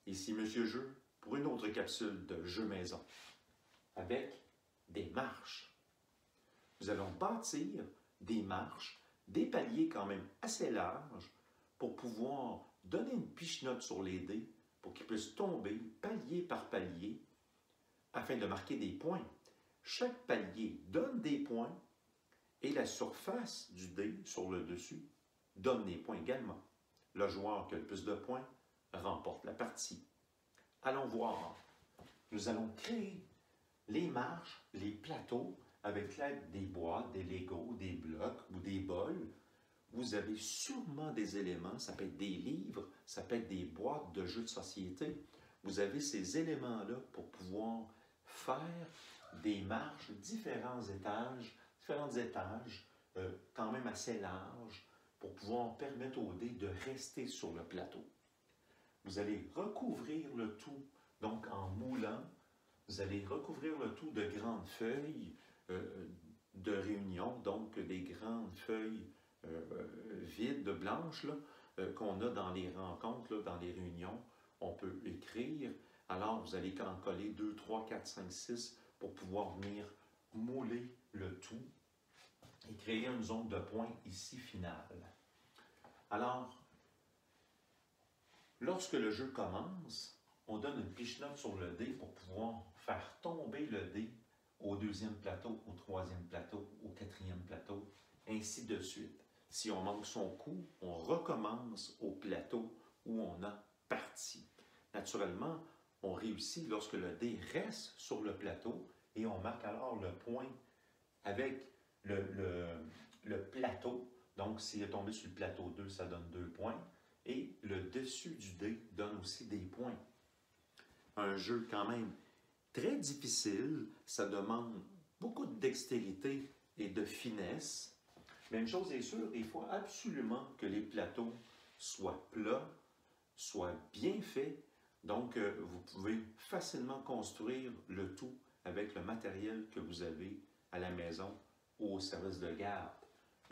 Ici Monsieur Jeu pour une autre capsule de jeu maison avec des marches. Nous allons bâtir des marches, des paliers quand même assez larges pour pouvoir donner une pichenote sur les dés pour qu'ils puissent tomber palier par palier afin de marquer des points. Chaque palier donne des points et la surface du dé sur le dessus donne des points également. Le joueur qui a le plus de points remporte la partie. Allons voir. Nous allons créer les marches, les plateaux avec l'aide des boîtes, des Legos, des blocs ou des bols. Vous avez sûrement des éléments, ça peut être des livres, ça peut être des boîtes de jeux de société. Vous avez ces éléments-là pour pouvoir faire des marches, différents étages, quand même assez larges, pour pouvoir permettre aux dés de rester sur le plateau. Vous allez recouvrir le tout, donc en moulant, vous allez recouvrir le tout de grandes feuilles de réunion, donc des grandes feuilles vides, blanches, qu'on a dans les rencontres, dans les réunions. On peut écrire. Alors, vous allez en coller 2, 3, 4, 5, 6 pour pouvoir venir mouler le tout et créer une zone de points ici finale. Alors, lorsque le jeu commence, on donne une pichenote sur le dé pour pouvoir faire tomber le dé au deuxième plateau, au troisième plateau, au quatrième plateau, ainsi de suite. Si on manque son coup, on recommence au plateau où on a parti. Naturellement, on réussit lorsque le dé reste sur le plateau et on marque alors le point avec le plateau. Donc, s'il est tombé sur le plateau 2, ça donne 2 points. Et le dessus du dé donne aussi des points. Un jeu quand même très difficile, ça demande beaucoup de dextérité et de finesse. Mais une chose est sûre, il faut absolument que les plateaux soient plats, soient bien faits. Donc, vous pouvez facilement construire le tout avec le matériel que vous avez à la maison ou au service de garde.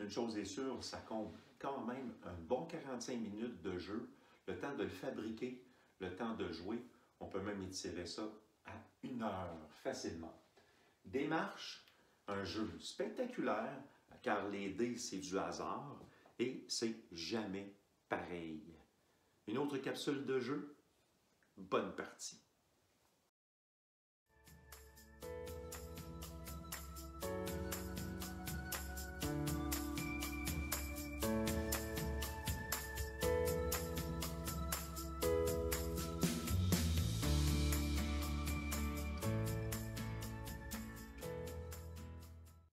Une chose est sûre, ça compte quand même un bon 45 minutes de jeu, le temps de le fabriquer, le temps de jouer. On peut même étirer ça à 1 heure facilement. Des marches, un jeu spectaculaire, car les dés, c'est du hasard et c'est jamais pareil. Une autre capsule de jeu? Bonne partie.